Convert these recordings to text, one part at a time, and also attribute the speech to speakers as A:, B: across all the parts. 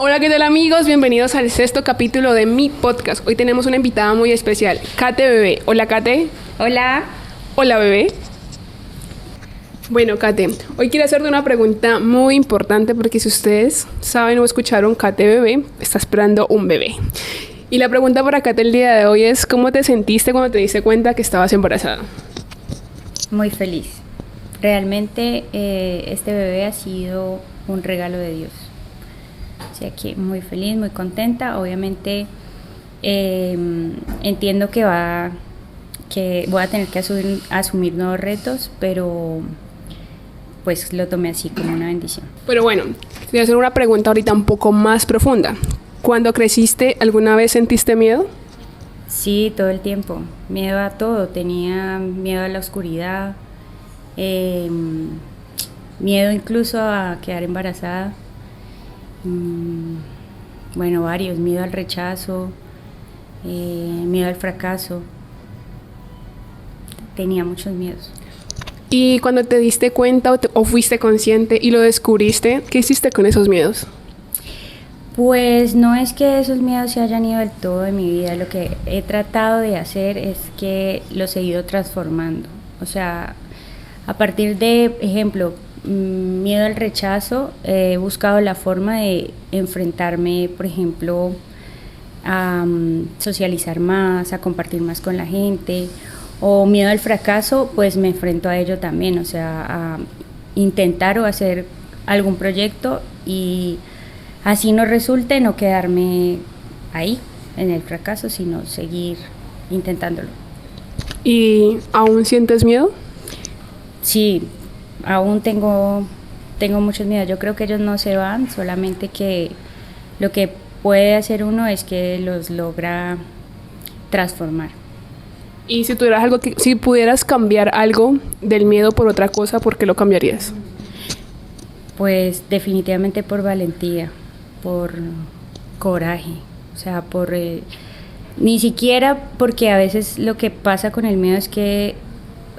A: Hola, ¿qué tal amigos? Bienvenidos al 6º capítulo de mi podcast. Hoy tenemos una invitada muy especial, Kate Bebé. Hola, Kate.
B: Hola.
A: Hola, bebé. Bueno, Kate, hoy quiero hacerte una pregunta muy importante porque si ustedes saben o escucharon, Kate Bebé está esperando un bebé. Y la pregunta para Kate el día de hoy es, ¿cómo te sentiste cuando te diste cuenta que estabas embarazada?
B: Muy feliz. Realmente este bebé ha sido un regalo de Dios. O sea que muy feliz, muy contenta. Obviamente entiendo que voy a tener que asumir nuevos retos, pero pues lo tomé así como una bendición.
A: Pero bueno, voy a hacer una pregunta ahorita un poco más profunda. Cuando creciste, ¿alguna vez sentiste miedo?
B: Sí, todo el tiempo. Miedo a todo. Tenía miedo a la oscuridad, miedo incluso a quedar embarazada. Bueno, varios. Miedo al rechazo, miedo al fracaso. Tenía muchos miedos.
A: Y cuando te diste cuenta o fuiste consciente y lo descubriste, ¿qué hiciste con esos miedos?
B: Pues no es que esos miedos se hayan ido del todo de mi vida. Lo que he tratado de hacer es que los he ido transformando. O sea, a partir de, ejemplo, miedo al rechazo, he buscado la forma de enfrentarme, por ejemplo, a socializar más, a compartir más con la gente. O miedo al fracaso, pues me enfrento a ello también, o sea, a intentar o hacer algún proyecto y así no resulte, no quedarme ahí en el fracaso, sino seguir intentándolo.
A: ¿Y aún sientes miedo?
B: Sí, aún tengo muchos miedos. Yo creo que ellos no se van, solamente que lo que puede hacer uno es que los logra transformar.
A: Y si pudieras cambiar algo del miedo por otra cosa, ¿por qué lo cambiarías?
B: Pues definitivamente por valentía, por coraje, o sea, ni siquiera porque a veces lo que pasa con el miedo es que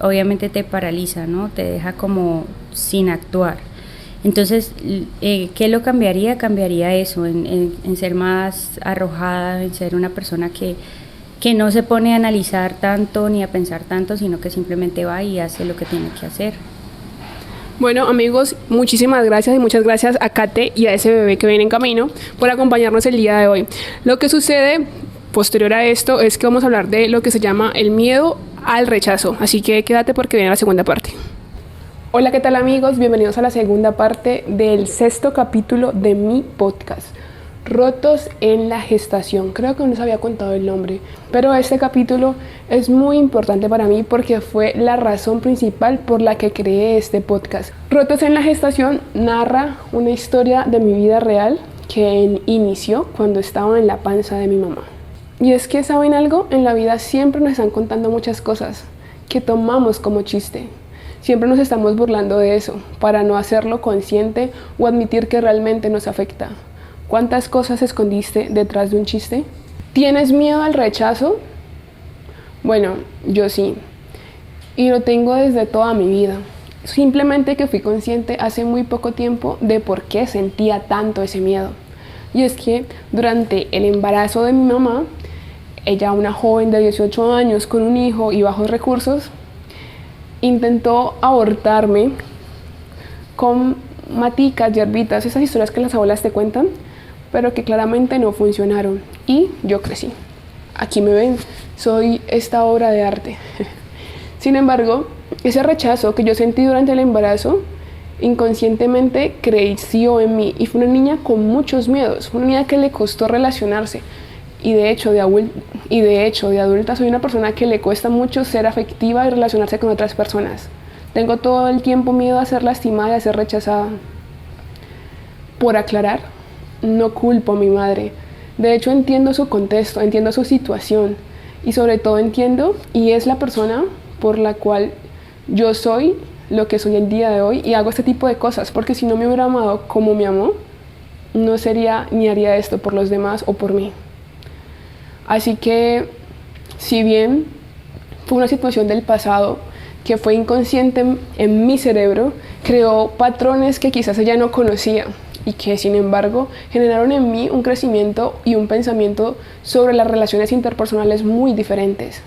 B: obviamente te paraliza, ¿no? Te deja como sin actuar. Entonces, ¿qué lo cambiaría? Cambiaría eso, en ser más arrojada, en ser una persona que no se pone a analizar tanto ni a pensar tanto, sino que simplemente va y hace lo que tiene que hacer.
A: Bueno, amigos, muchísimas gracias y muchas gracias a Kate y a ese bebé que viene en camino por acompañarnos el día de hoy. Lo que sucede posterior a esto es que vamos a hablar de lo que se llama el miedo al rechazo, así que quédate porque viene la segunda parte. Hola, ¿qué tal amigos? Bienvenidos a la segunda parte del 6º capítulo de mi podcast. Rotos en la gestación. Creo que no les había contado el nombre, pero este capítulo es muy importante para mí porque fue la razón principal por la que creé este podcast. Rotos en la gestación narra una historia de mi vida real que inició cuando estaba en la panza de mi mamá. Y es que, ¿saben algo? En la vida siempre nos están contando muchas cosas que tomamos como chiste. Siempre nos estamos burlando de eso para no hacerlo consciente o admitir que realmente nos afecta. ¿Cuántas cosas escondiste detrás de un chiste? ¿Tienes miedo al rechazo? Bueno, yo sí. Y lo tengo desde toda mi vida. Simplemente que fui consciente hace muy poco tiempo de por qué sentía tanto ese miedo. Y es que durante el embarazo de mi mamá, ella, una joven de 18 años con un hijo y bajos recursos, intentó abortarme con maticas, hierbitas, esas historias que las abuelas te cuentan, pero que claramente no funcionaron y yo crecí. Aquí me ven, soy esta obra de arte. Sin embargo, ese rechazo que yo sentí durante el embarazo inconscientemente creció en mí y fue una niña con muchos miedos, una niña que le costó relacionarse y de hecho de adulta soy una persona que le cuesta mucho ser afectiva y relacionarse con otras personas. Tengo todo el tiempo miedo a ser lastimada y a ser rechazada. Por aclarar, no culpo a mi madre. De hecho, entiendo su contexto, entiendo su situación y sobre todo entiendo y es la persona por la cual yo soy lo que soy el día de hoy y hago este tipo de cosas, porque si no me hubiera amado como me amó, no sería ni haría esto por los demás o por mí. Así que, si bien fue una situación del pasado que fue inconsciente en mi cerebro, creó patrones que quizás ella no conocía y que sin embargo generaron en mí un crecimiento y un pensamiento sobre las relaciones interpersonales muy diferentes.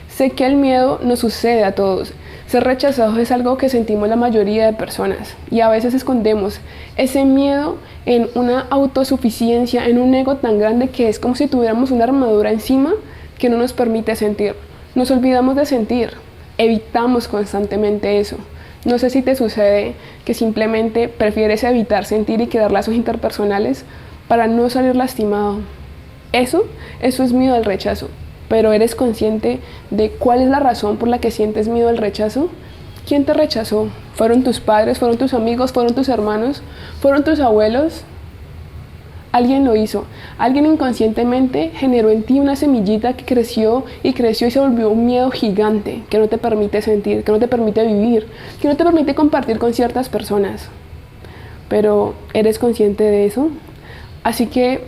A: Sé que el miedo nos sucede a todos. Ser rechazados es algo que sentimos la mayoría de personas y a veces escondemos ese miedo en una autosuficiencia, en un ego tan grande que es como si tuviéramos una armadura encima que no nos permite sentir. Nos olvidamos de sentir, evitamos constantemente eso. No sé si te sucede que simplemente prefieres evitar sentir y crear lazos interpersonales para no salir lastimado. Eso es miedo al rechazo. Pero ¿eres consciente de cuál es la razón por la que sientes miedo al rechazo? ¿Quién te rechazó? ¿Fueron tus padres? ¿Fueron tus amigos? ¿Fueron tus hermanos? ¿Fueron tus abuelos? Alguien lo hizo. Alguien inconscientemente generó en ti una semillita que creció y se volvió un miedo gigante que no te permite sentir, que no te permite vivir, que no te permite compartir con ciertas personas. Pero ¿eres consciente de eso? Así que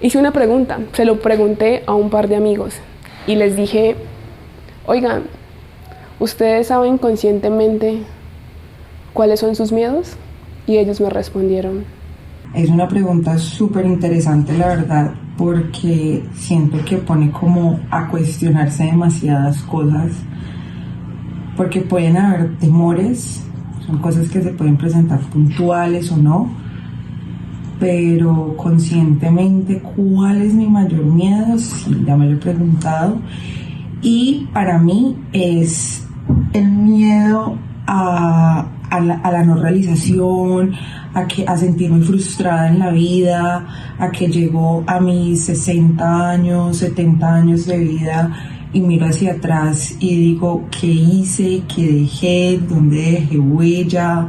A: hice una pregunta, se lo pregunté a un par de amigos y les dije, oigan, ¿ustedes saben conscientemente cuáles son sus miedos? Y ellos me respondieron.
C: Es una pregunta súper interesante, la verdad, porque siento que pone como a cuestionarse demasiadas cosas, porque pueden haber temores, son cosas que se pueden presentar puntuales o no, pero conscientemente, ¿cuál es mi mayor miedo? Sí, ya me lo he preguntado. Y para mí es el miedo a la no realización, a sentirme frustrada en la vida, a que llego a mis 60 años, 70 años de vida y miro hacia atrás y digo, ¿qué hice? ¿Qué dejé? ¿Dónde dejé huella?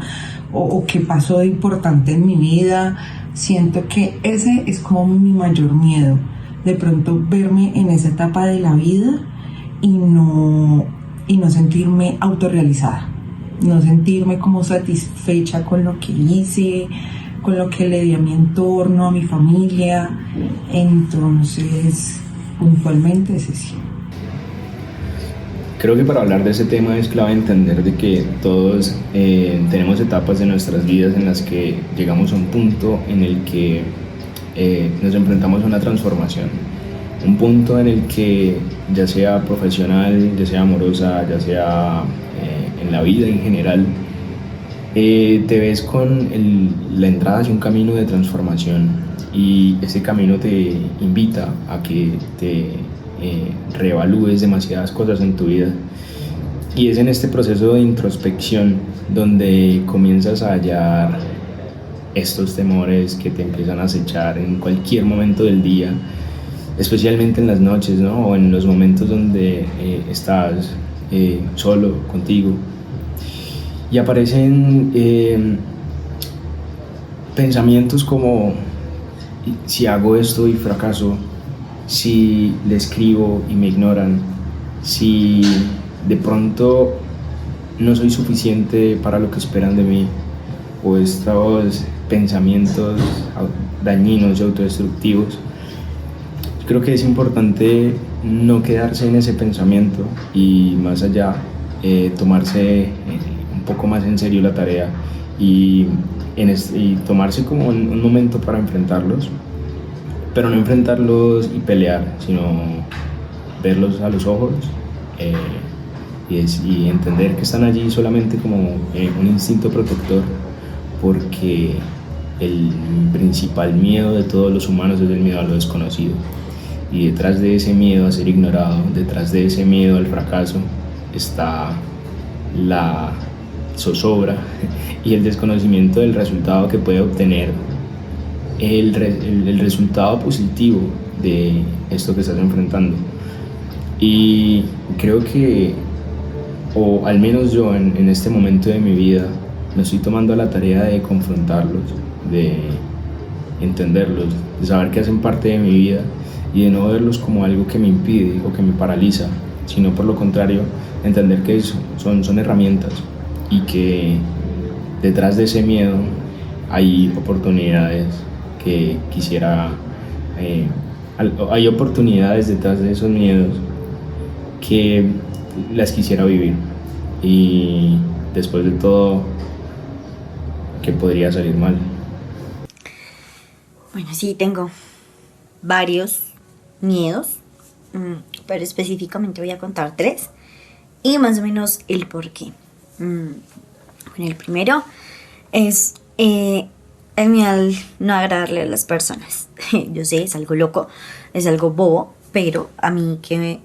C: ¿O qué pasó de importante en mi vida? Siento que ese es como mi mayor miedo, de pronto verme en esa etapa de la vida y no sentirme autorrealizada, no sentirme como satisfecha con lo que hice, con lo que le di a mi entorno, a mi familia. Entonces, puntualmente es ese.
D: Creo que para hablar de ese tema es clave entender de que todos tenemos etapas de nuestras vidas en las que llegamos a un punto en el que nos enfrentamos a una transformación. Un punto en el que ya sea profesional, ya sea amorosa, ya sea en la vida en general, te ves con la entrada hacia un camino de transformación y ese camino te invita a que te reevalúes demasiadas cosas en tu vida y es en este proceso de introspección donde comienzas a hallar estos temores que te empiezan a acechar en cualquier momento del día, especialmente en las noches, ¿no? O en los momentos donde estás solo, contigo, y aparecen pensamientos como si hago esto y fracaso, si le escribo y me ignoran, si de pronto no soy suficiente para lo que esperan de mí, o estos pensamientos dañinos y autodestructivos. Creo que es importante no quedarse en ese pensamiento y más allá tomarse un poco más en serio la tarea y tomarse como un momento para enfrentarlos, pero no enfrentarlos y pelear, sino verlos a los ojos y entender que están allí solamente como un instinto protector, porque el principal miedo de todos los humanos es el miedo a lo desconocido. Y detrás de ese miedo a ser ignorado, detrás de ese miedo al fracaso, está la zozobra y el desconocimiento del resultado que puede obtener el resultado positivo de esto que estás enfrentando. Y creo que, o al menos yo en este momento de mi vida, me estoy tomando la tarea de confrontarlos, de entenderlos, de saber que hacen parte de mi vida y de no verlos como algo que me impide o que me paraliza, sino por lo contrario, entender que son herramientas y que detrás de ese miedo hay oportunidades que quisiera, hay oportunidades detrás de esos miedos que las quisiera vivir. y después de todo, ¿qué podría salir mal?
E: Bueno, sí, tengo varios miedos, pero específicamente voy a contar 3 y más o menos el por qué. Bueno, el primero es el miedo al no agradarle a las personas. Yo sé, es algo loco, es algo bobo, pero a mí que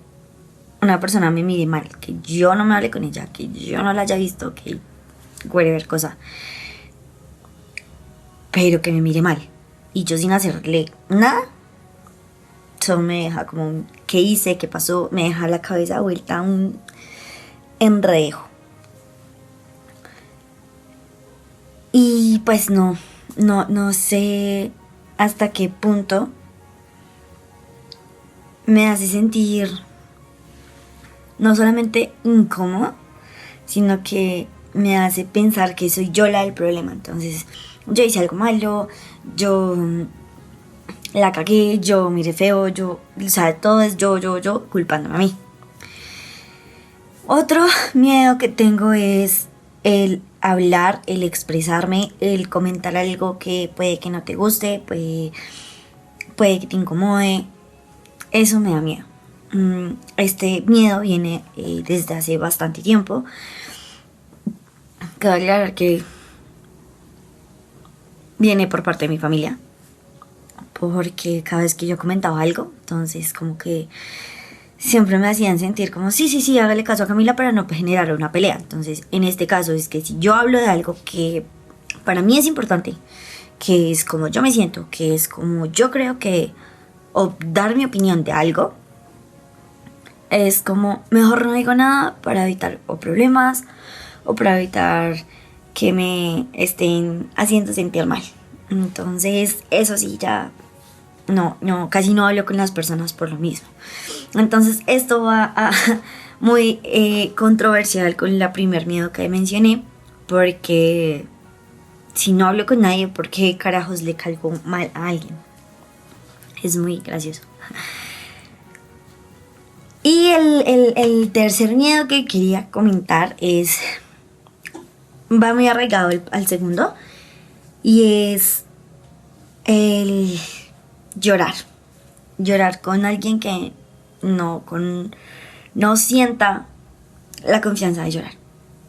E: una persona me mire mal, que yo no me hable con ella, que yo no la haya visto, que whatever cosa, pero que me mire mal y yo sin hacerle nada, eso me deja como, ¿qué hice? ¿Qué pasó? Me deja la cabeza vuelta a un enredo. Y pues no sé hasta qué punto me hace sentir no solamente incómodo, sino que me hace pensar que soy yo la del problema. Entonces, yo hice algo malo, yo la cagué, yo miré feo, o sea, todo es yo, culpándome a mí. Otro miedo que tengo es el hablar, el expresarme, el comentar algo que puede que no te guste, puede que te incomode. Eso me da miedo. Este miedo viene desde hace bastante tiempo. Cabe aclarar que viene por parte de mi familia, porque cada vez que yo comentaba algo, entonces como que siempre me hacían sentir como sí, hágale caso a Camila para no generar una pelea. Entonces en este caso es que si yo hablo de algo que para mí es importante, que es como yo me siento, que es como yo creo que, o dar mi opinión de algo, es como mejor no digo nada para evitar o problemas o para evitar que me estén haciendo sentir mal. Entonces eso sí, ya casi no hablo con las personas por lo mismo. Entonces esto va a muy controversial con la primer miedo que mencioné, porque si no hablo con nadie, ¿por qué carajos le caigo mal a alguien? Es muy gracioso. Y el tercer miedo que quería comentar va muy arraigado al segundo, y es el llorar con alguien que no sienta la confianza de llorar.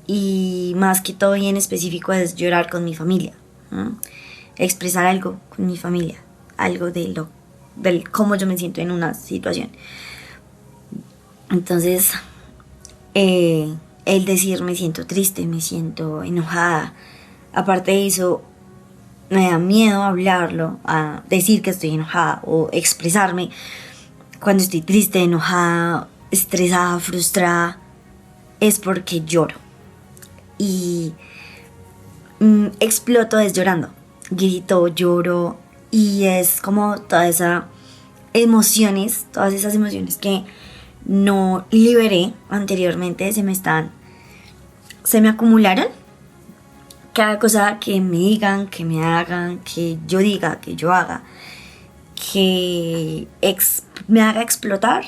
E: Y más que todo y en específico es llorar con mi familia, ¿no? Expresar algo con mi familia, algo del cómo yo me siento en una situación. Entonces el decir me siento triste, me siento enojada, aparte de eso me da miedo hablarlo, a decir que estoy enojada o expresarme cuando estoy triste, enojada, estresada, frustrada, es porque lloro. Y exploto llorando, grito, lloro, y es como todas esas emociones que no liberé anteriormente, se me acumularon. Cada cosa que me digan, que me hagan, que yo diga, que yo haga, que me haga exploto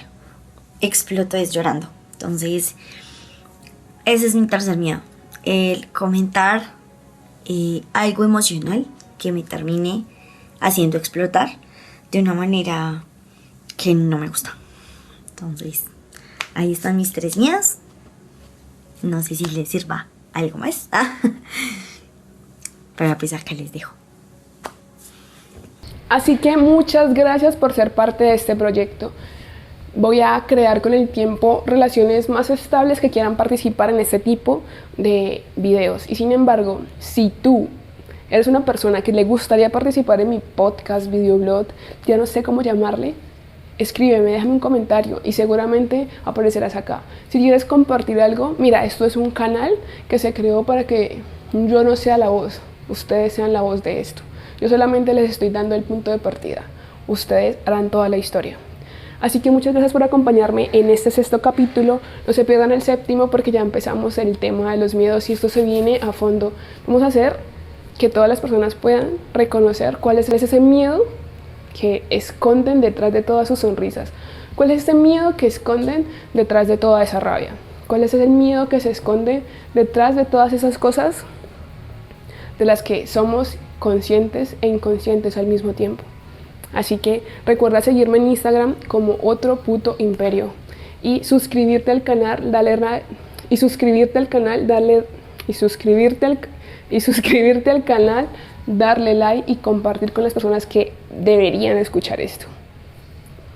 E: llorando. Entonces ese es mi tercer miedo, el comentar algo emocional que me termine haciendo explotar de una manera que no me gusta. Entonces ahí están mis 3 miedos. No sé si les sirva algo más. Pero pues acá les dejo.
A: Así que muchas gracias por ser parte de este proyecto. Voy a crear con el tiempo relaciones más estables que quieran participar en este tipo de videos. Y sin embargo, si tú eres una persona que le gustaría participar en mi podcast, videoblog, ya no sé cómo llamarle, escríbeme, déjame un comentario y seguramente aparecerás acá. Si quieres compartir algo, mira, esto es un canal que se creó para que yo no sea la voz, ustedes sean la voz de esto. Yo solamente les estoy dando el punto de partida. Ustedes harán toda la historia. Así que muchas gracias por acompañarme en este 6º capítulo. No se pierdan el 7º porque ya empezamos el tema de los miedos y esto se viene a fondo. Vamos a hacer que todas las personas puedan reconocer cuál es ese miedo que esconden detrás de todas sus sonrisas. ¿Cuál es ese miedo que esconden detrás de toda esa rabia? ¿Cuál es el miedo que se esconde detrás de todas esas cosas de las que somos conscientes e inconscientes al mismo tiempo? Así que recuerda seguirme en Instagram como Otro Puto Imperio y suscribirte al canal, darle like y compartir con las personas que deberían escuchar esto.